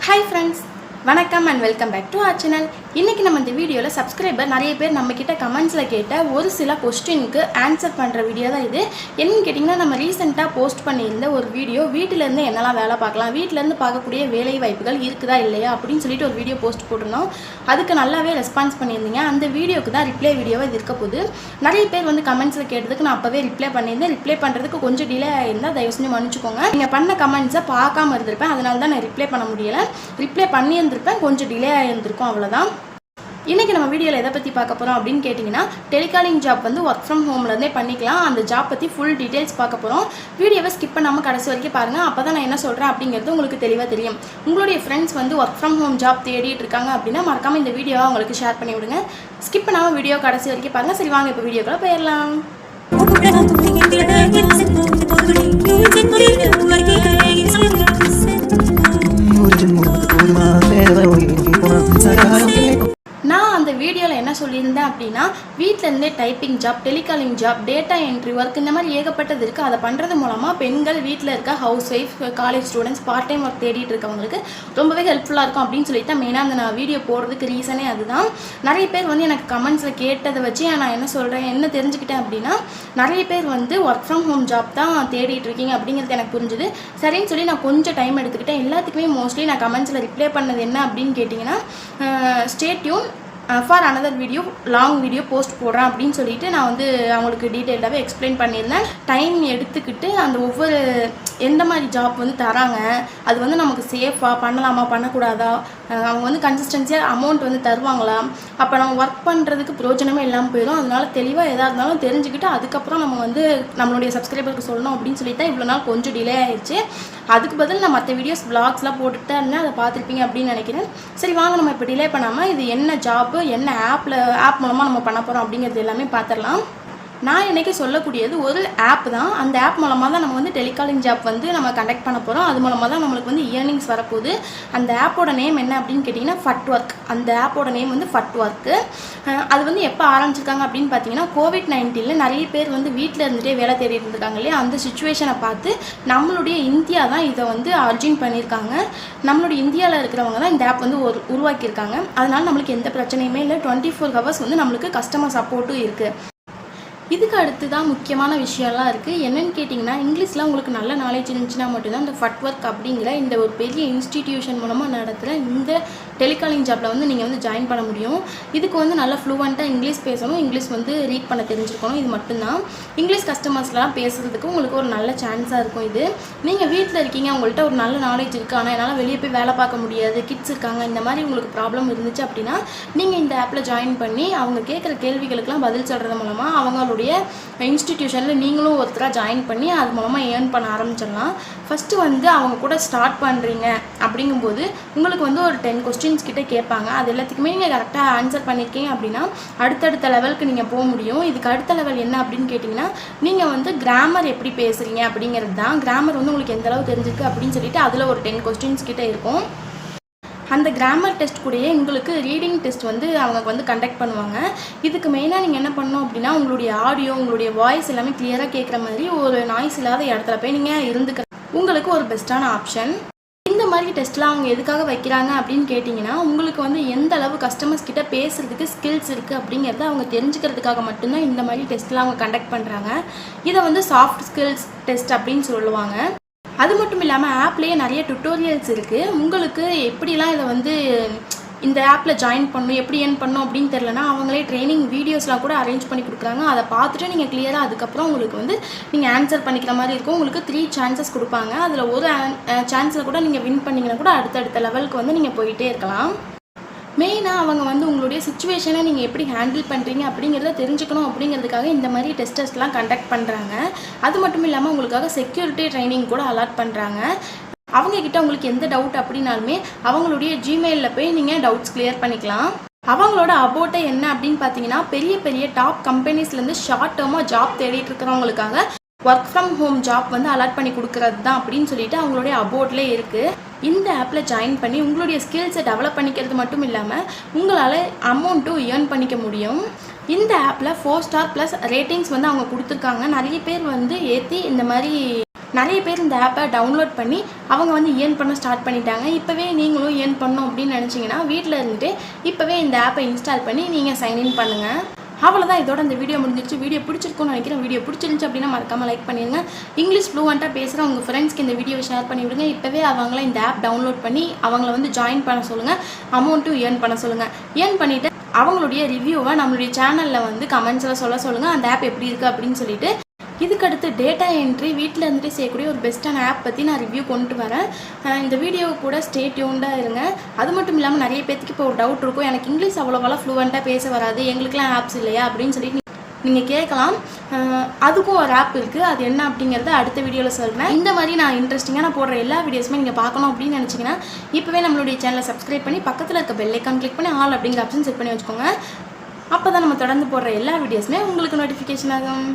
Hi friends, வணக்கம் and welcome back to our channel. இன்னைக்கு நம்ம இந்த வீடியோல சப்ஸ்கிரைபர் நிறைய பேர் நம்ம கிட்ட கமெண்ட்ஸ்ல கேட்ட ஒரு சில क्वेश्चनக்கு ஆன்சர் பண்ற வீடியோ தான் இது. என்னன்னு கேட்டிங்கன்னா நம்ம ரீசன்ட்டா போஸ்ட் பண்ணியிருந்த ஒரு வீடியோ வீட்ல இருந்து என்னலாம் வேலை பார்க்கலாம், வீட்ல இருந்து பார்க்கக்கூடிய வேலை வாய்ப்புகள் இருக்குதா இல்லையா அப்படினு சொல்லிட்டு ஒரு வீடியோ போஸ்ட் போட்டுறோம். அதுக்கு நல்லாவே ரெஸ்பான்ஸ் பண்ணியிருந்தீங்க. அந்த வீடியோக்கு தான் ரிப்ளை வீடியோவா இது இருக்க போகுது. நிறைய பேர் வந்து கமெண்ட்ஸ்ல கேட்டதுக்கு நான் அப்பவே ரிப்ளை பண்ணியிருந்தேன். ரிப்ளை பண்றதுக்கு கொஞ்சம் டிலே ஆயிருந்தா தயவு செஞ்சு மன்னிச்சுக்கோங்க. நீங்க பண்ண கமெண்ட்ஸை பார்க்காம இருந்திருப்பேன். அதனால தான் நான் ரிப்ளை பண்ண முடியல. ரிப்ளை பண்ணியிருந்திருப்பேன், கொஞ்சம் டிலே ஆயிருந்திருக்கும், அவ்வளவுதான். இன்னைக்கு நம்ம வீடியோல எதை பத்தி பார்க்க போறோம் அப்படினு கேட்டிங்கனா டெலிகாலிங் ஜாப் வந்து வொர்க் ஃப்ரம் ஹோம்ல இருந்தே பண்ணிக்கலாம். அந்த ஜாப் பத்தி ஃபுல் டீடைல்ஸ் பார்க்க போறோம். வீடியோவை ஸ்கிப் பண்ணாம கடைசி வரைக்கும் பாருங்க. அப்பதான் நான் என்ன சொல்றேன் அப்படிங்கிறது உங்களுக்கு தெளிவா தெரியும். உங்களுடைய ஃப்ரெண்ட்ஸ் வந்து வொர்க் ஃப்ரம் ஹோம் ஜாப் தேடிட்டு இருக்காங்க அப்படினா மறக்காம இந்த வீடியோவை உங்களுக்கு ஷேர் பண்ணி விடுங்க. ஸ்கிப் பண்ணாம வீடியோ கடைசி வரைக்கும் பாருங்க. சரி வாங்க இப்போ வீடியோக்குள்ள போயிரலாம். நான் அந்த வீடியோவில் என்ன சொல்லியிருந்தேன் அப்படின்னா வீட்டில் இருந்தே typing job, telecalling job, data entry work இந்த மாதிரி ஏகப்பட்டது இருக்குது. அதை பண்ணுறது மூலமாக பெண்கள் வீட்டில் இருக்க house wife, college students, part time work தேடிட்டு இருக்கவங்களுக்கு ரொம்பவே ஹெல்ப்ஃபுல்லாக இருக்கும் அப்படின்னு சொல்லிட்டு தான் மெயினாக அந்த நான் வீடியோ போடுறதுக்கு ரீசனே அதுதான். நிறைய பேர் வந்து எனக்கு கமெண்ட்ஸில் கேட்டதை வச்சு நான் என்ன சொல்கிறேன், என்ன தெரிஞ்சுக்கிட்டேன் அப்படின்னா நிறைய பேர் வந்து ஒர்க் ஃப்ரம் ஹோம் ஜாப் தான் தேடிட்டு இருக்கீங்க அப்படிங்கிறது எனக்கு புரிஞ்சுது. சரின்னு சொல்லி நான் கொஞ்சம் டைம் எடுத்துக்கிட்டேன். எல்லாத்துக்குமே மோஸ்ட்லி நான் கமெண்ட்ஸில் ரிப்ளை பண்ணது என்ன அப்படின்னு கேட்டிங்கன்னா stay tune for another video, long video post போடுறேன் அப்படின்னு சொல்லிட்டு நான் வந்து அவங்களுக்கு டீட்டெயிலாகவே எக்ஸ்பிளைன் பண்ணியிருந்தேன். டைம் எடுத்துக்கிட்டு அந்த ஒவ்வொரு எந்த மாதிரி ஜாப் வந்து தராங்க, அது வந்து நமக்கு சேஃபாக பண்ணலாமா பண்ணக்கூடாதா, அவங்க வந்து கன்சிஸ்டன்சியாக அமௌண்ட் வந்து தருவாங்களா, அப்போ நம்ம ஒர்க் பண்ணுறதுக்கு பிரயோஜனமே இல்லாமல் போயிடும். அதனால தெளிவாக எதாக இருந்தாலும் தெரிஞ்சுக்கிட்டு அதுக்கப்புறம் நம்ம வந்து நம்மளுடைய சப்ஸ்கிரைபருக்கு சொல்லணும் அப்படின்னு சொல்லி தான் இவ்வளோ நாள் கொஞ்சம் டிலே ஆயிடுச்சு. அதுக்கு பதில் நான் மற்ற வீடியோஸ் வ்ளாக்ஸ்லாம் போட்டுட்டு தான் இருந்தேன். அதை பார்த்துருப்பீங்க அப்படின்னு நினைக்கிறேன். சரி வாங்க நம்ம இப்போ டிலே பண்ணாமல் இது என்ன ஜாப்பு, என்ன ஆப் மூலமாக நம்ம பண்ண போகிறோம் அப்படிங்கிறது எல்லாமே பார்த்துடலாம். நான் இன்றைக்கி சொல்லக்கூடியது ஒரு ஆப் தான். அந்த ஆப் மூலமாக தான் நம்ம வந்து டெலிகாலிங் ஜாப் வந்து நம்ம கண்டக்ட் பண்ண போகிறோம். அது மூலமாக தான் நம்மளுக்கு வந்து இயர்னிங்ஸ் வரப்போகுது. அந்த ஆப்போட நேம் என்ன அப்படின்னு கேட்டிங்கன்னா ஃபட் ஒர்க். அந்த ஆப்போட நேம் வந்து ஃபட் ஒர்க்கு. அது வந்து எப்போ ஆரம்பிச்சிருக்காங்க அப்படின்னு பார்த்தீங்கன்னா COVID-19 நிறைய பேர் வந்து வீட்டில் இருந்துகிட்டே வேலை தேடிட்டு இருந்திருக்காங்க இல்லையா, அந்த சுச்சுவேஷனை பார்த்து நம்மளுடைய இந்தியா தான் இதை வந்து அர்ஜின் பண்ணியிருக்காங்க. நம்மளுடைய இந்தியாவில் இருக்கிறவங்க தான் இந்த ஆப் வந்து உருவாக்கியிருக்காங்க. அதனால நம்மளுக்கு எந்த பிரச்சனையுமே இல்லை. 24 hours வந்து நம்மளுக்கு கஸ்டமர் சப்போர்ட்டும் இருக்குது. இதுக்கு அடுத்து தான் முக்கியமான விஷயம்லாம் இருக்குது. என்னென்னு கேட்டிங்கன்னா இங்கிலீஷில் உங்களுக்கு நல்ல நாலேஜ் இருந்துச்சுன்னா மட்டும்தான் இந்த ஃபட் ஒர்க் அப்படிங்கிற இந்த ஒரு பெரிய இன்ஸ்டிடியூஷன் மூலமாக நடத்துகிற இந்த டெலிகாலிங் ஜாப்பில் வந்து நீங்கள் வந்து ஜாயின் பண்ண முடியும். இதுக்கு வந்து நல்லா ஃப்ளூவெண்ட்டாக இங்கிலீஷ் பேசணும், இங்கிலீஷ் வந்து ரீட் பண்ண தெரிஞ்சுக்கணும். இது மட்டும்தான். இங்கிலீஷ் கஸ்டமர்ஸ்லாம் பேசுகிறதுக்கு உங்களுக்கு ஒரு நல்ல சான்ஸாக இருக்கும். இது நீங்கள் வீட்டில் இருக்கீங்க, உங்கள்கிட்ட ஒரு நல்ல நாலேஜ் இருக்குது, ஆனால் என்னால் வெளியே போய் வேலை பார்க்க முடியாது, கிட்ஸ் இருக்காங்க, இந்த மாதிரி உங்களுக்கு ப்ராப்ளம் இருந்துச்சு அப்படின்னா நீங்கள் இந்த ஆப்பில் ஜாயின் பண்ணி அவங்க கேட்குற கேள்விகளுக்கெல்லாம் பதில் சொல்கிறது மூலமாக அவங்களோட இன்ஸ்டிடியூஷனில் நீங்களும் ஒருத்தராக ஜாயின் பண்ணி அது மூலமாக ஏர்ன் பண்ண ஆரம்பிச்சிடலாம். ஃபஸ்ட்டு வந்து அவங்க கூட ஸ்டார்ட் பண்ணுறீங்க அப்படிங்கும்போது உங்களுக்கு வந்து ஒரு 10 questions கிட்டே கேட்பாங்க. அது எல்லாத்துக்குமே நீங்கள் கரெக்டாக ஆன்சர் பண்ணியிருக்கீங்க அப்படின்னா அடுத்தடுத்த லெவலுக்கு நீங்கள் போக முடியும். இதுக்கு அடுத்த லெவல் என்ன அப்படின்னு கேட்டிங்கன்னா நீங்கள் வந்து கிராமர் எப்படி பேசுகிறீங்க அப்படிங்கிறது தான். கிராமர் வந்து உங்களுக்கு எந்த அளவு தெரிஞ்சிருக்கு அப்படின்னு சொல்லிட்டு அதில் ஒரு 10 questions கிட்டே இருக்கும். அந்த கிராமர் டெஸ்ட் கூடயே உங்களுக்கு ரீடிங் டெஸ்ட் வந்து அவங்க வந்து கண்டக்ட் பண்ணுவாங்க. இதுக்கு மெயினாக நீங்கள் என்ன பண்ணணும் அப்படின்னா உங்களுடைய ஆடியோ, உங்களுடைய வாய்ஸ் எல்லாமே கிளியராக கேட்குற மாதிரி ஒரு நாய்ஸ் இல்லாத இடத்துல போய் நீங்கள் இருந்துக்கிற உங்களுக்கு ஒரு பெஸ்ட்டான ஆப்ஷன். இந்த மாதிரி டெஸ்ட்லாம் அவங்க எதுக்காக வைக்கிறாங்க அப்படின்னு கேட்டிங்கன்னா உங்களுக்கு வந்து எந்த அளவு கஸ்டமர்ஸ் கிட்ட பேசுகிறதுக்கு ஸ்கில்ஸ் இருக்குது அப்படிங்கிறத அவங்க தெரிஞ்சுக்கிறதுக்காக மட்டும்தான் இந்த மாதிரி டெஸ்ட்லாம் அவங்க கண்டக்ட் பண்ணுறாங்க. இதை வந்து சாஃப்ட் ஸ்கில்ஸ் டெஸ்ட் அப்படின்னு சொல்லுவாங்க. அது மட்டும் இல்லாமல் ஆப்லேயே நிறைய டுட்டோரியல்ஸ் இருக்குது. உங்களுக்கு எப்படிலாம் இதை வந்து இந்த ஆப்பில் ஜாயின் பண்ணணும், எப்படி ஏர்ன் பண்ணணும் அப்படின்னு தெரிலனா அவங்களே ட்ரைனிங் வீடியோஸ்லாம் கூட அரேஞ்ச் பண்ணி கொடுக்குறாங்க. அதை பார்த்துட்டு நீங்கள் கிளியராக அதுக்கப்புறம் உங்களுக்கு வந்து நீங்கள் ஆன்சர் பண்ணிக்கிற மாதிரி இருக்கும். உங்களுக்கு 3 chances கொடுப்பாங்க. அதில் ஒரு சான்ஸில் கூட நீங்கள் வின் பண்ணிங்கன்னா கூட அடுத்தடுத்த லெவலுக்கு வந்து நீங்கள் போயிட்டே இருக்கலாம். மெயினாக அவங்க வந்து உங்களுடைய சுச்சுவேஷனை நீங்கள் எப்படி ஹேண்டில் பண்ணுறீங்க அப்படிங்கிறத தெரிஞ்சுக்கணும் அப்படிங்கிறதுக்காக இந்த மாதிரி டெஸ்ட்லாம் கண்டக்ட் பண்ணுறாங்க. அது மட்டும் இல்லாமல் உங்களுக்காக செக்யூரிட்டி ட்ரைனிங் கூட அலாட் பண்ணுறாங்க. அவங்கக்கிட்ட உங்களுக்கு எந்த டவுட் அப்படின்னாலுமே அவங்களுடைய ஜிமெயிலில் போய் நீங்கள் டவுட்ஸ் கிளியர் பண்ணிக்கலாம். அவங்களோட அபோட்டை என்ன அப்படின்னு பார்த்தீங்கன்னா பெரிய பெரிய டாப் கம்பெனிஸ்லேருந்து ஷார்ட் டேர்மாக ஜாப் தேடிட்டு இருக்கிறவங்களுக்காக ஒர்க் ஃப்ரம் ஹோம் ஜாப் வந்து அலாட் பண்ணி கொடுக்குறது தான் அப்படின்னு சொல்லிட்டு அவங்களுடைய அபோட்லேயே இருக்குது. இந்த ஆப்பில் ஜாயின் பண்ணி உங்களுடைய ஸ்கில்ஸை டெவலப் பண்ணிக்கிறது மட்டும் இல்லாமல் உங்களால் அமௌண்ட்டும் ஏர்ன் பண்ணிக்க முடியும். இந்த ஆப்பில் 4 star + ரேட்டிங்ஸ் வந்து அவங்க கொடுத்துருக்காங்க. நிறைய பேர் வந்து ஏற்றி இந்த மாதிரி நிறைய பேர் இந்த ஆப்பை டவுன்லோட் பண்ணி அவங்க வந்து ஏர்ன் பண்ண ஸ்டார்ட் பண்ணிட்டாங்க. இப்போவே நீங்களும் ஏர்ன் பண்ணணும் அப்படின்னு நினச்சிங்கன்னா வீட்டில் இருந்துட்டு இப்போவே இந்த ஆப்பை இன்ஸ்டால் பண்ணி நீங்கள் சைன்இன் பண்ணுங்கள். அவ்வளோதான், இதோட இந்த வீடியோ முடிஞ்சிருச்சு. வீடியோ பிடிச்சிருக்குன்னு நினைக்கிறேன். வீடியோ பிடிச்சிருந்துச்சு அப்படின்னா மறக்காமல் லைக் பண்ணிடுங்க. இங்கிலீஷ் ஃப்ளூவெண்ட்டாக பேசுகிற உங்கள் ஃப்ரெண்ட்ஸ்க்கு இந்த வீடியோவை ஷேர் பண்ணி விடுங்க. இப்போவே அவங்கள இந்த ஆப் டவுன்லோட் பண்ணி அவங்கள வந்து ஜாயின் பண்ண சொல்லுங்கள். அமௌண்ட்டும் ஏர்ன் பண்ண சொல்லுங்கள். ஏர்ன் பண்ணிவிட்டு அவங்களுடைய ரிவ்யூவை நம்மளுடைய சேனலில் வந்து கமெண்ட்ஸில் சொல்லுங்கள் அந்த ஆப் எப்படி இருக்குது அப்படின்னு சொல்லிட்டு. இதுக்கடுத்து டேட்டா என்ட்ரி வீட்டில் இருந்துட்டு செய்யக்கூடிய ஒரு பெஸ்ட்டான ஆப் பற்றி நான் ரிவ்யூ கொண்டு வரேன். இந்த வீடியோ கூட ஸ்டே டியூன்டாக இருங்க. அது மட்டும் இல்லாமல் நிறைய பேருக்கு இப்போ ஒரு டவுட் இருக்கும், எனக்கு இங்கிலீஷ் அவ்வளோவெல்லாம் ஃப்ளூவெண்ட்டாக பேச வராது, எங்களுக்குலாம் ஆப்ஸ் இல்லையா அப்படின்னு சொல்லிட்டு நீங்கள் கேட்கலாம். அதுக்கும் ஒரு ஆப் இருக்குது. அது என்ன அப்படிங்கிறத அடுத்த வீடியோவில் சொல்கிறேன். இந்த மாதிரி நான் இன்ட்ரெஸ்டிங்காக நான் போடுற எல்லா வீடியோஸுமே நீங்கள் பார்க்கணும் அப்படின்னு நினச்சிங்கன்னா இப்போவே நம்மளுடைய சேனலை சப்ஸ்கிரைப் பண்ணி பக்கத்தில் இருக்க பெல் ஐக்கான் கிளிக் பண்ணி ஆல் அப்படிங்கிற ஆப்ஷன் செட் பண்ணி வச்சுக்கோங்க. அப்போ தான் நம்ம தொடர்ந்து போடுற எல்லா வீடியோஸுமே உங்களுக்கு நோட்டிஃபிகேஷன் ஆகும்.